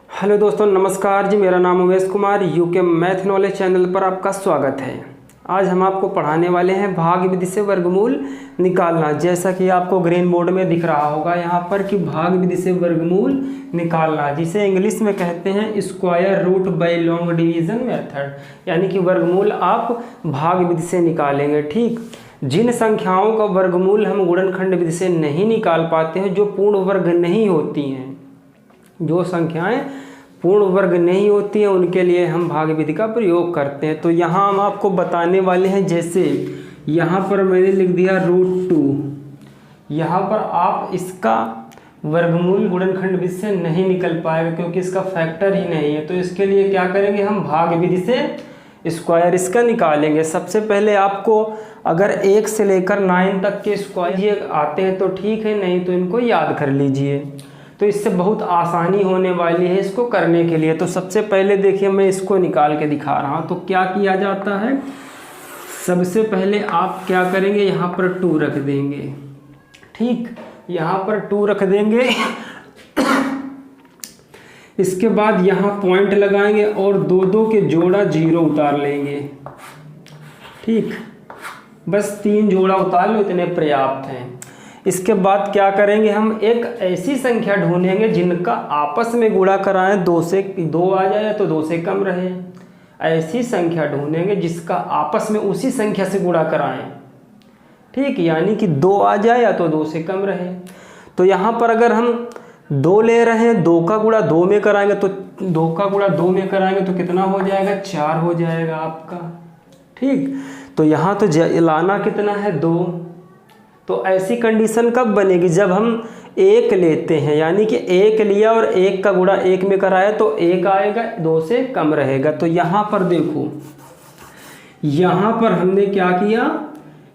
Hello दोस्तों, नमस्कार जी। मेरा नाम Umesh Kumar, UK math knowledge channel पर आपका स्वागत है। आज हम आपको पढ़ाने वाले हैं भाग विधि से वर्गमूल निकालना। जैसा कि आपको ग्रीन बोर्ड में दिख रहा होगा यहाँ पर कि भाग विधि से वर्गमूल निकालना, जिसे इंग्लिश में कहते हैं square root by long division method, यानी कि वर्गमूल आप भाग विधि से निकालेंगे। ठीक, जिन संख्याओं का वर्गमूल हम गुणनखंड विधि से नहीं निकाल पाते हैं, जो पूर्ण वर्ग नहीं होती हैं, जो संख्याएं पूर्ण वर्ग नहीं होती हैं, उनके लिए हम भाग विधि का प्रयोग करते हैं। तो यहाँ हम आपको बताने वाले हैं, जैसे यहाँ पर मैंने लिख दिया √2। यहाँ पर आप इसका वर्गमूल गुणनखंड विधि से नहीं निकल पाएगा क्योंकि इसका फैक्टर ही नहीं है। तो इसके लिए क्या करेंगे, हम भाग विधि से स्क्वायर इसका निकालेंगे। सबसे पहले आपको अगर 1 से लेकर 9 तक के स्क्वायर आते हैं तो ठीक है, नहीं तो इनको याद कर लीजिए। तो इससे बहुत आसानी होने वाली है इसको करने के लिए। तो सबसे पहले देखिए, मैं इसको निकाल के दिखा रहा हूँ। तो क्या किया जाता है, सबसे पहले आप क्या करेंगे, यहाँ पर 2 रख देंगे। ठीक, यहाँ पर 2 रख देंगे। इसके बाद यहाँ पॉइंट लगाएंगे और 2-2 के जोड़ा 0 उतार लेंगे। ठीक, बस 3 जोड़ा उतार लो, इतने पर्याप्त हैं। इसके बाद क्या करेंगे, हम एक ऐसी संख्या ढूंढेंगे जिनका आपस में गुणा कराएं 2 से 2 आ जाए तो 2 से कम रहे। ऐसी संख्या ढूंढेंगे जिसका आपस में उसी संख्या से गुणा कराएं। ठीक, यानी कि 2 आ जाए या तो 2 से कम रहे। तो यहाँ पर अगर हम 2 ले रहे हैं, 2 का गुणा 2 में कराएंगे तो 2 का गुणा 2 में कराएंगे तो कितना हो जाएगा, 4 हो जाएगा आपका। ठीक, तो यहाँ तो लाना कितना है, 2। तो ऐसी कंडीशन कब बनेगी, जब हम 1 लेते हैं, यानी कि 1 लिया और 1 का गुणा 1 में कराया तो 1 आएगा, 2 से कम रहेगा। तो यहाँ पर देखो, यहाँ पर हमने क्या किया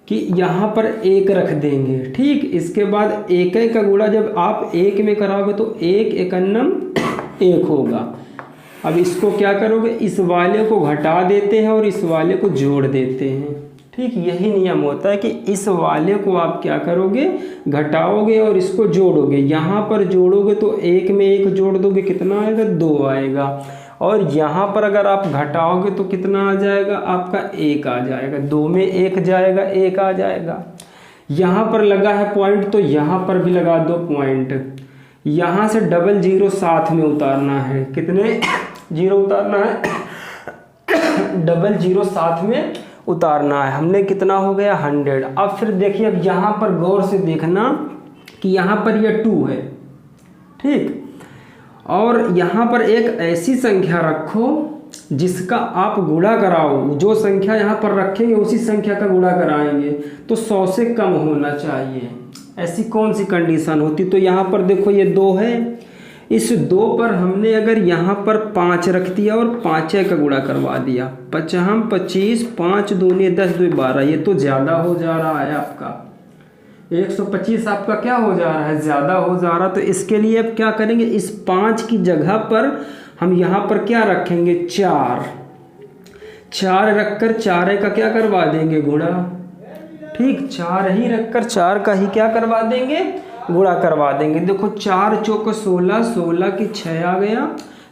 कि यहाँ पर 1 रख देंगे। ठीक, इसके बाद 1 का गुणा जब आप 1 में कराओगे तो 1 एकन्नम 1 होगा। अब इसको क्या करोगे, इस वाले को घटा देते हैं और इस वाले को जोड़ देते हैं। ठीक, यही नियम होता है कि इस वाले को आप क्या करोगे, घटाओगे और इसको जोड़ोगे। यहाँ पर जोड़ोगे तो 1 में 1 जोड़ दोगे, कितना आएगा, 2 आएगा। और यहाँ पर अगर आप घटाओगे तो कितना आ जाएगा, आपका 1 आ जाएगा। 2 में 1 जाएगा, 1 आ जाएगा। यहाँ पर लगा है पॉइंट तो यहाँ पर भी लगा दो पॉइंट। यहाँ से डबल 0 साथ में उतारना है। कितने 0 उतारना है, डबल 0 साथ में उतारना है। हमने कितना हो गया, 100। अब फिर देखिए, अब यहाँ पर गौर से देखना कि यहाँ पर ये 2 है। ठीक, और यहाँ पर एक ऐसी संख्या रखो जिसका आप गुणा कराओ। जो संख्या यहाँ पर रखेंगे उसी संख्या का गुणा कराएंगे, तो 100 से कम होना चाहिए। ऐसी कौन सी कंडीशन होती, तो यहाँ पर देखो ये 2 है। इस 2 पर हमने अगर यहाँ पर 5 रख दिया और 5 का गुणा करवा दिया, 5 25, 5 दूनी 10 2 12, ये तो ज़्यादा हो जा रहा है आपका। 125 आपका क्या हो जा रहा है, ज़्यादा हो जा रहा। तो इसके लिए अब क्या करेंगे, इस 5 की जगह पर हम यहाँ पर क्या रखेंगे, 4 रखकर 4 का क्या करवा देंगे, गुणा। ठीक, 4 ही रखकर 4 का ही क्या करवा देंगे, गुणा करवा देंगे। देखो 4 चौक 16, 16 की 6 आ गया,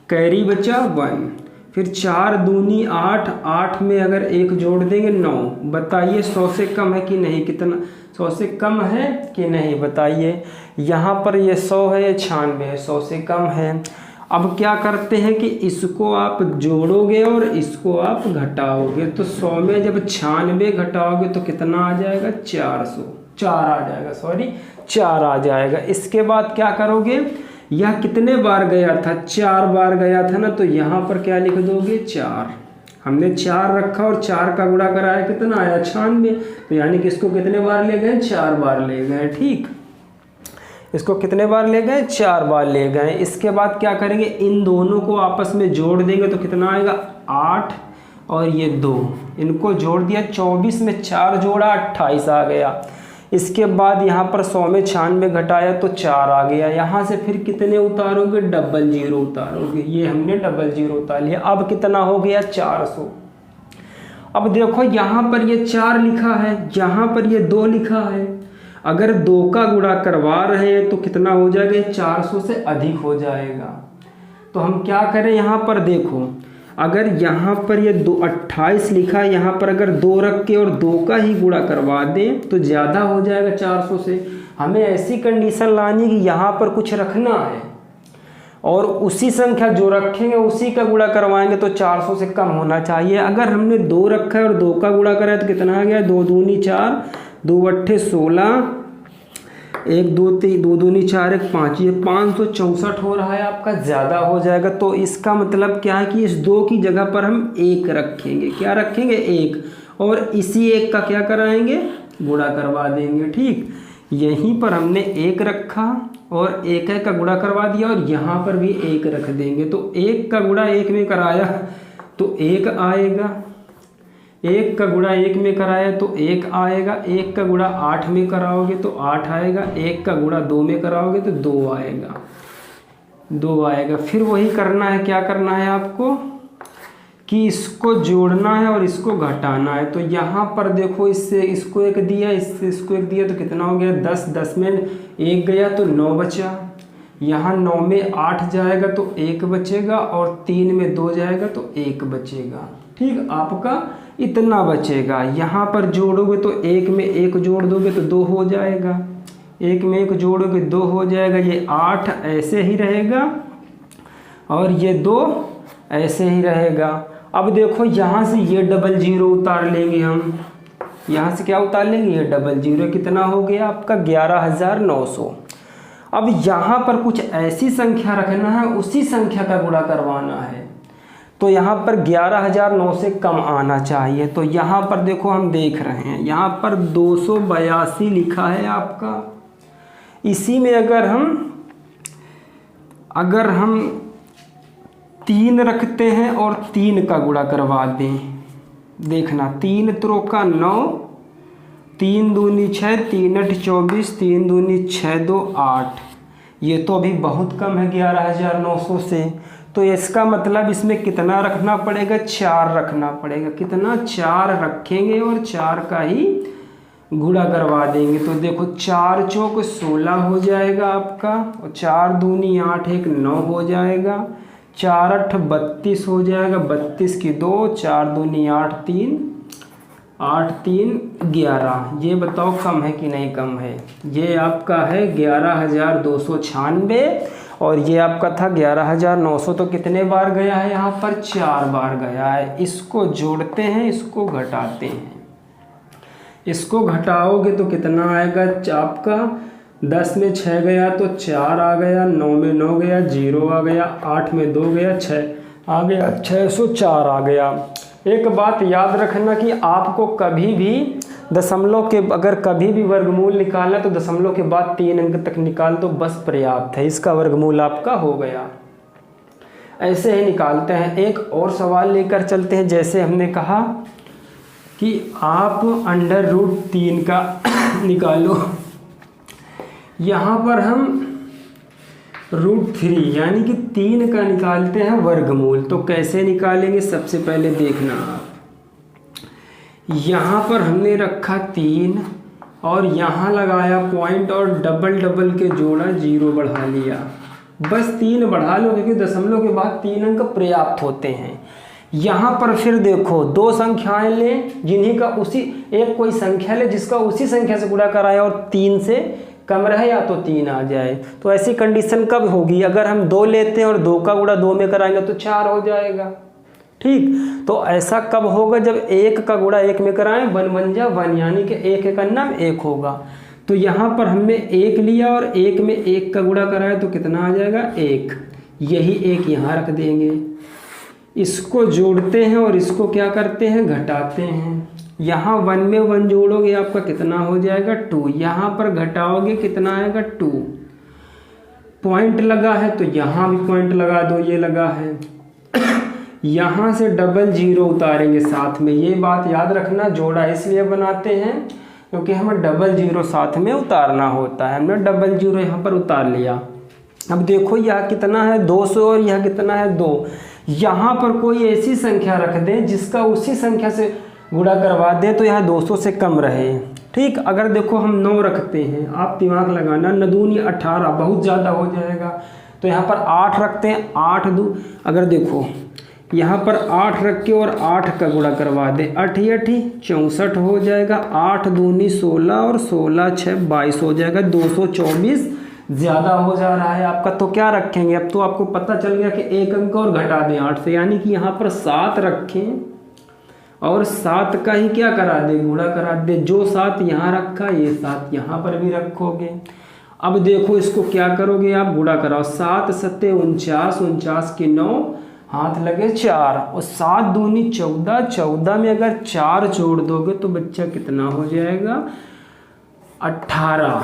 कैरी बचा 1। फिर 4 दूनी 8, 8 में अगर 1 जोड़ देंगे 9। बताइए 100 से कम है कि नहीं, कितना 100 से कम है कि नहीं, बताइए। यहाँ पर ये 100 है, ये 96 है, 100 से कम है। अब क्या करते हैं कि इसको आप जोड़ोगे और इसको आप घटाओगे। तो 100 में जब 96 घटाओगे तो कितना आ जाएगा, 4 आ जाएगा, 4 आ जाएगा। इसके बाद क्या करोगे, यह कितने बार गया था, 4 बार गया था ना, तो यहाँ पर क्या लिख दोगे, 4। हमने 4 रखा और 4 का गुणा कराया, कितना आया, 96। तो यानी कि इसको कितने बार ले गए, 4 बार ले गए। ठीक, इसको कितने बार ले गए, 4 बार ले गए। इसके बाद क्या करेंगे, इन दोनों को आपस में जोड़ देंगे तो कितना आएगा, 8 और ये 2, इनको जोड़ दिया, 24 में 4 जोड़ा 28 आ गया। इसके बाद यहाँ पर 100 में 96 घटाया तो 4 आ गया। यहाँ से फिर कितने उतारोगे, डबल 0 उतारोगे। ये हमने डबल 0 उतार लिया। अब कितना हो गया, 400। अब देखो यहाँ पर ये 4 लिखा है, यहाँ पर ये 2 लिखा है। अगर 2 का गुणा करवा रहे हैं तो कितना हो जाएगा, 400 से अधिक हो जाएगा। तो हम क्या करें, यहाँ पर देखो अगर यहाँ पर ये 28 लिखा है, यहाँ पर अगर 2 रख के और 2 का ही गुणा करवा दें तो ज़्यादा हो जाएगा 400 से। हमें ऐसी कंडीशन लानी कि यहाँ पर कुछ रखना है और उसी संख्या जो रखेंगे उसी का गुणा करवाएंगे तो 400 से कम होना चाहिए। अगर हमने 2 रखा है और 2 का गुणा करा है तो कितना आ गया, 2 दूनी 4, 2 अट्ठे 16, 1 2 3, 2 दूनी 4, 1 5, ये 564 हो रहा है आपका, ज़्यादा हो जाएगा। तो इसका मतलब क्या है कि इस 2 की जगह पर हम 1 रखेंगे। क्या रखेंगे, 1, और इसी 1 का क्या कराएंगे, गुणा करवा देंगे। ठीक, यहीं पर हमने 1 रखा और 1 का गुणा करवा दिया और यहाँ पर भी 1 रख देंगे। तो 1 का गुणा 1 में कराया तो 1 आएगा, 1 का गुणा 1 में कराया तो 1 आएगा, 1 का गुणा 8 में कराओगे तो 8 आएगा, 1 का गुणा 2 में कराओगे तो 2 आएगा, 2 आएगा। फिर वही करना है, क्या करना है आपको कि इसको जोड़ना है और इसको घटाना है। तो यहाँ पर देखो, इससे इसको 1 दिया, इससे इसको 1 दिया तो कितना हो गया, 10, 10 में 1 गया तो 9 बचा, यहाँ 9 में 8 जाएगा तो 1 बचेगा और 3 में 2 जाएगा तो 1 बचेगा। ठीक, आपका इतना बचेगा। यहाँ पर जोड़ोगे तो 1 में 1 जोड़ दोगे तो 2 हो जाएगा, 1 में 1 जोड़ोगे 2 हो जाएगा, ये 8 ऐसे ही रहेगा और ये 2 ऐसे ही रहेगा। अब देखो यहाँ से ये 00 उतार लेंगे हम, यहाँ से क्या उतार लेंगे, ये 00, कितना हो गया आपका 11,900। अब यहाँ पर कुछ ऐसी संख्या रखना है, उसी संख्या का गुणा करवाना है, तो यहाँ पर 11,009 से कम आना चाहिए। तो यहाँ पर देखो हम देख रहे हैं, यहाँ पर 282 लिखा है आपका। इसी में अगर हम 3 रखते हैं और 3 का गुणा करवा दें, देखना 3 त्रोका 9, 3 दूनी 6, 3 8 24, 3 दूनी 6 2 8, ये तो अभी बहुत कम है 11,900 से। तो इसका मतलब इसमें कितना रखना पड़ेगा, 4 रखना पड़ेगा। कितना, 4 रखेंगे और 4 का ही गुणा करवा देंगे। तो देखो 4 चौक 16 हो जाएगा आपका, और 4 दूनी 8, 1 9 हो जाएगा, 4 8 32 हो जाएगा, 32 की 2, 4 दूनी 8 3, 8 3 11। ये बताओ कम है कि नहीं कम है। ये आपका है 11,296 और ये आपका था 11,900। तो कितने बार गया है, यहाँ पर 4 बार गया है। इसको जोड़ते हैं, इसको घटाते हैं, इसको घटाओगे तो कितना आएगा आपका, 10 में 6 गया तो 4 आ गया, 9 में 9 गया, 0 आ गया, 8 में 2 गया, 6 आ गया, 604 आ गया। एक बात याद रखना कि आपको कभी भी दशमलव के, अगर कभी भी वर्गमूल निकालना तो दशमलव के बाद 3 अंक तक निकाल दो, बस पर्याप्त है, इसका वर्गमूल आपका हो गया। ऐसे ही निकालते हैं। एक और सवाल लेकर चलते हैं। जैसे हमने कहा कि आप √3 का निकालो, यहाँ पर हम √3 यानी कि 3 का निकालते हैं वर्गमूल। तो कैसे निकालेंगे, सबसे पहले देखना आप, यहाँ पर हमने रखा 3 और यहाँ लगाया पॉइंट और डबल के जोड़ा, 0 बढ़ा लिया। बस 3 बढ़ा लो क्योंकि दशमलव के बाद 3 अंक पर्याप्त होते हैं। यहाँ पर फिर देखो 2 संख्याएं लें जिन्हीं का उसी, एक कोई संख्या ले जिसका उसी संख्या से गुणा कराए और 3 से कम रहे या तो 3 आ जाए। तो ऐसी कंडीशन कब होगी, अगर हम 2 लेते हैं और 2 का गुणा 2 में कराएंगे तो 4 हो जाएगा। ठीक, तो ऐसा कब होगा, जब 1 का गुणा 1 में कराएं, 1 1 जा 1 यानी कि 1 का नाम 1 होगा। तो यहाँ पर हमने 1 लिया और 1 में 1 का गुणा कराया तो कितना आ जाएगा, 1। यही 1 यहाँ रख देंगे, इसको जोड़ते हैं और इसको क्या करते हैं, घटाते हैं। यहाँ 1 में 1 जोड़ोगे आपका कितना हो जाएगा, 2। यहाँ पर घटाओगे कितना आएगा, 2। पॉइंट लगा है तो यहाँ भी पॉइंट लगा दो, ये लगा है। यहाँ से 00 उतारेंगे साथ में, ये बात याद रखना। जोड़ा इसलिए बनाते हैं क्योंकि हमें 00 साथ में उतारना होता है। हमने 00 यहाँ पर उतार लिया। अब देखो यह कितना है, 200 और यह कितना है, 2। यहाँ पर कोई ऐसी संख्या रख दें जिसका उसी संख्या से गुणा करवा दें तो यहाँ 200 से कम रहे। ठीक, अगर देखो हम 9 रखते हैं, आप दिमाग लगाना, 9 दूनी 18, बहुत ज़्यादा हो जाएगा। तो यहाँ पर 8 रखते हैं, 8 2, अगर देखो यहाँ पर 8 रख के और 8 का गुणा करवा दे, 8 64 हो जाएगा, 8 दूनी 16 और 16 6 22 हो जाएगा, 224 ज़्यादा हो जा रहा है आपका। तो क्या रखेंगे, अब तो आपको पता चल गया कि एक अंक और घटा दें 8 से, यानी कि यहाँ पर 7 रखें और 7 का ही क्या करा दे, गुणा करा दे। जो 7 यहाँ रखा ये 7 यहाँ पर भी रखोगे। अब देखो इसको क्या करोगे आप, गुणा कराओ, 7 सत्ते 49, 49 के 9 हाथ लगे 4 और 7 दूनी 14, 14 में अगर 4 जोड़ दोगे तो बच्चा कितना हो जाएगा, 18।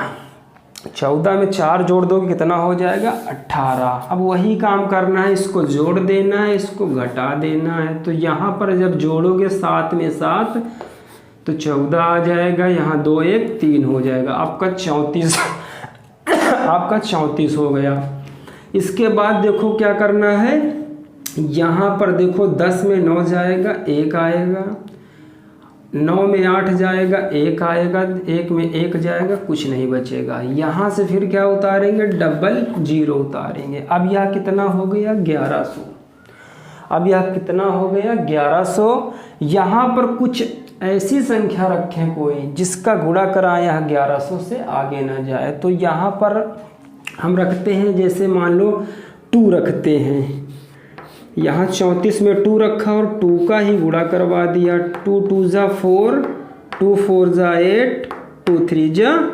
14 में 4 जोड़ दोगे कितना हो जाएगा, 18। अब वही काम करना है, इसको जोड़ देना है, इसको घटा देना है। तो यहाँ पर जब जोड़ोगे 7 में 7 तो 14 आ जाएगा, यहाँ 2 1 3 हो जाएगा, आपका 34 आपका 34 हो गया। इसके बाद देखो क्या करना है, यहाँ पर देखो 10 में 9 जाएगा 1 आएगा, 9 में 8 जाएगा 1 आएगा, 1 में 1 जाएगा कुछ नहीं बचेगा। यहाँ से फिर क्या उतारेंगे, डबल जीरो उतारेंगे। अब यह कितना हो गया, 1100। अब यह कितना हो गया, 1100। यहाँ पर कुछ ऐसी संख्या रखें कोई जिसका गुणा कराएं यह 1100 से आगे ना जाए। तो यहाँ पर हम रखते हैं, जैसे मान लो 2 रखते हैं, यहाँ 34 में 2 रखा और 2 का ही गुणा करवा दिया। 2 2 जा 4, 2 4 जा 8, 2 3 जा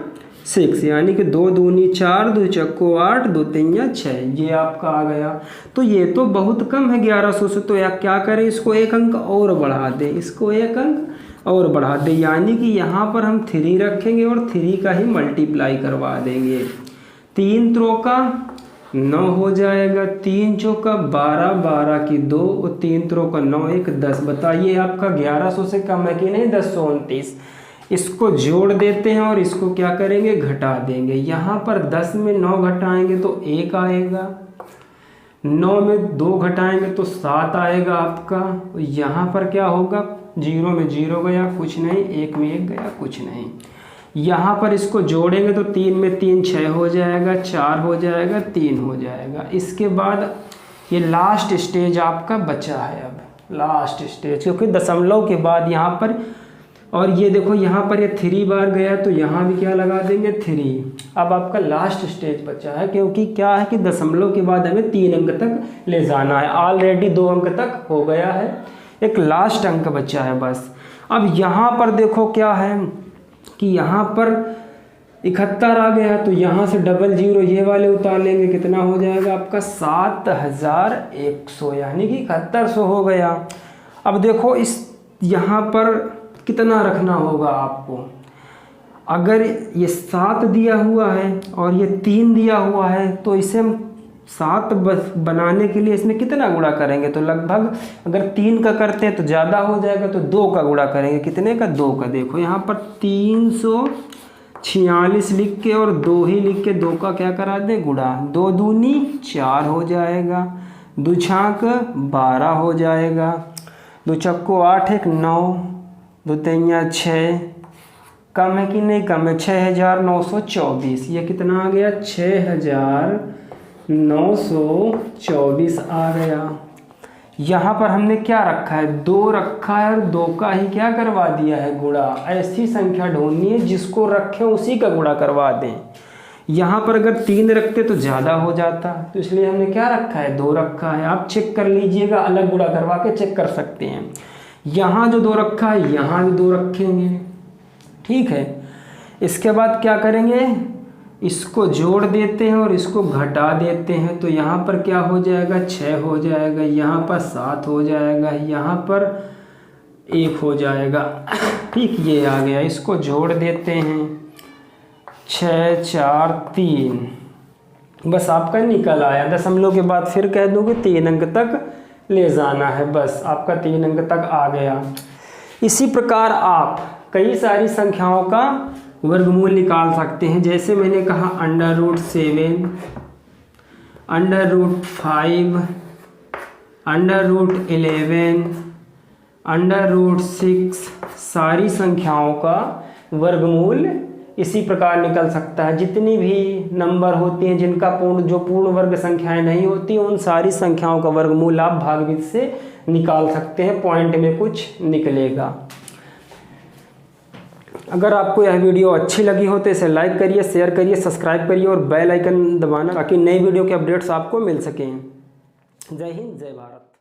6, यानी कि 2 दूनी 4, 2 चक्को 8, 2 3 6, ये आपका आ गया। तो ये तो बहुत कम है 1100 से, तो या क्या करें, इसको 1 अंक और बढ़ा दें, इसको 1 अंक और बढ़ा दें, यानी कि यहाँ पर हम 3 रखेंगे और 3 का ही मल्टीप्लाई करवा देंगे। 3 त्रोका 9 हो जाएगा, 3 चौका 12, 12 की 2 और 3 त्रोका 9 1 10। बताइए आपका 1100 से कम है कि नहीं, 1029। इसको जोड़ देते हैं और इसको क्या करेंगे, घटा देंगे। यहाँ पर 10 में 9 घटाएंगे तो 1 आएगा, 9 में 2 घटाएंगे तो 7 आएगा आपका। यहाँ पर क्या होगा, 0 में 0 गया कुछ नहीं, 1 में 1 गया कुछ नहीं। यहाँ पर इसको जोड़ेंगे तो 3 में 3 6 हो जाएगा, 4 हो जाएगा, 3 हो जाएगा। इसके बाद ये लास्ट स्टेज आपका बचा है, अब लास्ट स्टेज, क्योंकि दशमलव के बाद यहाँ पर, और ये देखो यहाँ पर ये 3 बार गया तो यहाँ भी क्या लगा देंगे 3। अब आपका लास्ट स्टेज बचा है, क्योंकि क्या है कि दशमलव के बाद हमें 3 अंक तक ले जाना है। ऑलरेडी 2 अंक तक हो गया है, एक लास्ट अंक बचा है बस। अब यहाँ पर देखो क्या है कि यहाँ पर 71 आ गया, तो यहाँ से डबल जीरो ये वाले उतार लेंगे, कितना हो जाएगा आपका 7100, यानी कि 7100 हो गया। अब देखो इस यहाँ पर कितना रखना होगा आपको, अगर ये 7 दिया हुआ है और ये 3 दिया हुआ है तो इसे हम 7 बनाने के लिए इसमें कितना गुणा करेंगे, तो लगभग अगर 3 का करते हैं तो ज़्यादा हो जाएगा, तो 2 का गुणा करेंगे, कितने का, 2 का। देखो यहाँ पर 346 लिख के और 2 ही लिख के 2 का क्या करा दें, गुणा। 2 दूनी 4 हो जाएगा, 2 छाक 12 हो जाएगा, 2 चक्को 8 1 9, 2 3 6, कम है कि नहीं, कम है, 6924। ये कितना आ गया, 6924 आ गया। यहाँ पर हमने क्या रखा है, 2 रखा है और 2 का ही क्या करवा दिया है, गुणा। ऐसी संख्या ढूंढनी है जिसको रखें उसी का गुणा करवा दें। यहाँ पर अगर 3 रखते तो ज़्यादा हो जाता, तो इसलिए हमने क्या रखा है, 2 रखा है। आप चेक कर लीजिएगा, अलग गुणा करवा के चेक कर सकते हैं। यहाँ जो 2 रखा है यहाँ भी 2 रखेंगे, ठीक है। इसके बाद क्या करेंगे, इसको जोड़ देते हैं और इसको घटा देते हैं, तो यहाँ पर क्या हो जाएगा, 6 हो जाएगा, यहाँ पर 7 हो जाएगा, यहाँ पर 1 हो जाएगा, ठीक। ये आ गया, इसको जोड़ देते हैं, 6 4 3, बस आपका निकल आया। दशमलव के बाद फिर कह दोगे 3 अंक तक ले जाना है, बस आपका 3 अंक तक आ गया। इसी प्रकार आप कई सारी संख्याओं का वर्गमूल निकाल सकते हैं, जैसे मैंने कहा √7, √5, √11, √6, सारी संख्याओं का वर्गमूल इसी प्रकार निकल सकता है। जितनी भी नंबर होती हैं जिनका जो पूर्ण वर्ग संख्याएं नहीं होती, उन सारी संख्याओं का वर्गमूल आप भागविधि से निकाल सकते हैं, पॉइंट में कुछ निकलेगा। अगर आपको यह वीडियो अच्छी लगी हो तो इसे लाइक करिए, शेयर करिए, सब्सक्राइब करिए और बेल आइकन दबाना ताकि नई वीडियो के अपडेट्स आपको मिल सकें। जय हिंद, जय भारत।